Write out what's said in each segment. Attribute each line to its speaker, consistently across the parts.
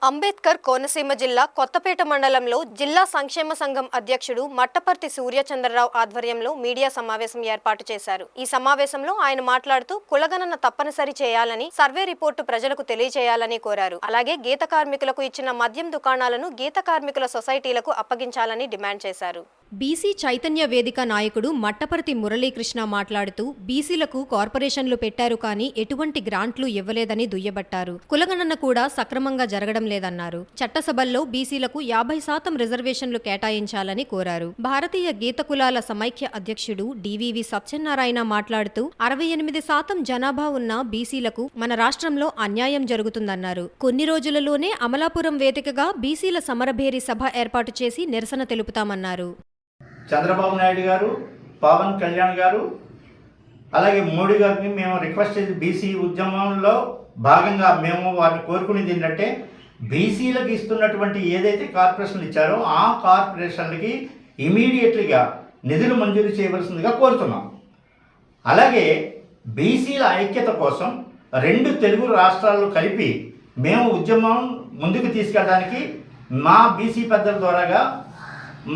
Speaker 1: అంబేద్కర్ కోనసీమ జిల్లా కొత్తపేట మండలంలో జిల్లా సంక్షేమ సంఘం అధ్యక్షుడు మట్టపర్తి సూర్యచంద్రరావు ఆధ్వర్యంలో మీడియా సమావేశం ఏర్పాటు చేశారు. ఈ సమావేశంలో ఆయన మాట్లాడుతూ కులగణన తప్పనిసరి చేయాలని, సర్వే రిపోర్టు ప్రజలకు తెలియజేయాలని కోరారు. అలాగే గీత కార్మికులకు ఇచ్చిన మద్యం దుకాణాలను గీత కార్మికుల సొసైటీలకు అప్పగించాలని డిమాండ్ చేశారు. బీసీ చైతన్య వేదిక నాయకుడు మట్టపర్తి మురళీకృష్ణ మాట్లాడుతూ బీసీలకు కార్పొరేషన్లు పెట్టారు కానీ ఎటువంటి గ్రాంట్లు ఇవ్వలేదని దుయ్యబట్టారు. కులగణన కూడా సక్రమంగా జరగడం లేదన్నారు. చట్టసభల్లో బీసీలకు 50% రిజర్వేషన్లు కేటాయించాలని కోరారు. భారతీయ గీత కులాల సమైక్య అధ్యక్షుడు డివివి సత్యనారాయణ మాట్లాడుతూ 68% జనాభా ఉన్న బీసీలకు మన రాష్ట్రంలో అన్యాయం జరుగుతుందన్నారు. కొన్ని రోజులలోనే అమలాపురం వేదికగా బీసీల సమరభేరి సభ ఏర్పాటు చేసి నిరసన తెలుపుతామన్నారు.
Speaker 2: చంద్రబాబు నాయుడు గారు, పవన్ కళ్యాణ్ గారు, అలాగే మోడీ గారిని మేము రిక్వెస్ట్ చేసి బీసీ ఉద్యమంలో భాగంగా మేము వారిని కోరుకునేది ఏంటంటే బీసీలకు ఇస్తున్నటువంటి ఏదైతే కార్పొరేషన్లు ఇచ్చారో ఆ కార్పొరేషన్లకి ఇమీడియట్లీగా నిధులు మంజూరు చేయవలసిందిగా కోరుతున్నాం. అలాగే బీసీల ఐక్యత కోసం 2 తెలుగు రాష్ట్రాల్లో కలిపి మేము ఉద్యమం ముందుకు తీసుకెళ్ళడానికి మా బీసీ పెద్దల ద్వారాగా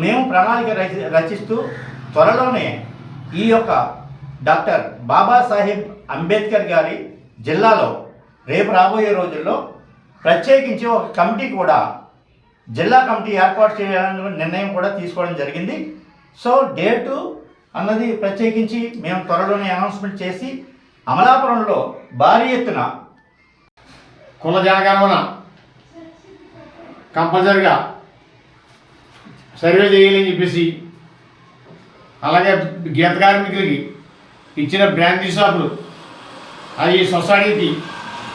Speaker 2: మేము ప్రణాళిక రచిస్తూ త్వరలోనే ఈ యొక్క డాక్టర్ బాబాసాహెబ్ అంబేద్కర్ గారి జిల్లాలో రేపు రాబోయే రోజుల్లో ప్రత్యేకించి ఒక కమిటీ కూడా జిల్లా కమిటీ ఏర్పాటు చేయాలని నిర్ణయం కూడా తీసుకోవడం జరిగింది. సో డేటు అన్నది ప్రత్యేకించి మేము త్వరలోనే అనౌన్స్మెంట్ చేసి అమలాపురంలో భారీ ఎత్తున
Speaker 3: కుల జనగణన కంపల్సరిగా సర్వే చేయాలని చెప్పేసి, అలాగే గీత కార్మికులకి ఇచ్చిన బ్రాంచీ షాపులు అవి సొసైటీకి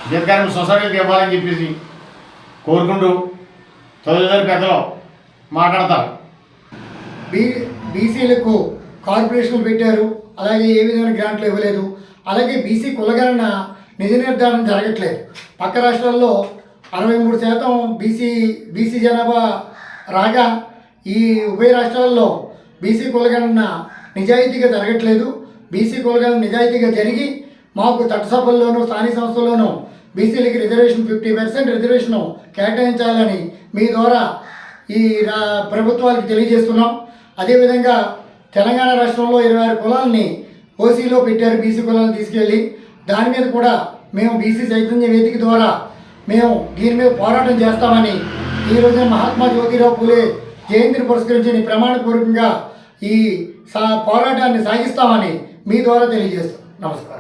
Speaker 3: గీత కార్మిక సొసైటీకి ఇవ్వాలని చెప్పేసి కోరుకుంటూ తొలిదారి పెద్దలు మాట్లాడతారు.
Speaker 4: బీసీలకు కార్పొరేషన్లు పెట్టారు, అలాగే ఏ విధమైన గ్రాంట్లు ఇవ్వలేదు. అలాగే బీసీ కులగణన నిజ నిర్ధారణ జరగట్లేదు. పక్క రాష్ట్రాల్లో 63% బీసీ జనాభా రాగా ఈ ఉభయ రాష్ట్రాల్లో బీసీ కులగణన నిజాయితీగా జరగట్లేదు. బీసీ కులగణన నిజాయితీగా జరిగి మాకు చట్టసభల్లోనూ స్థానిక సంస్థల్లోనూ బీసీలకి రిజర్వేషన్ 50% రిజర్వేషన్ కేటాయించాలని మీ ద్వారా ఈ ప్రభుత్వానికి తెలియజేస్తున్నాం. అదేవిధంగా తెలంగాణ రాష్ట్రంలో 26 కులాలని ఓసీలో పెట్టారు, బీసీ కులాలను తీసుకెళ్ళి. దాని మీద కూడా మేము బీసీ చైతన్య వేదిక ద్వారా మేము దీని మీద పోరాటం చేస్తామని ఈ రోజున మహాత్మా జ్యోతిరావు పూలే జయంతిని పురస్కరించి ప్రమాణపూర్వకంగా ఈ పోరాటాన్ని సాగిస్తామని మీ ద్వారా తెలియజేస్తాం. నమస్కారం.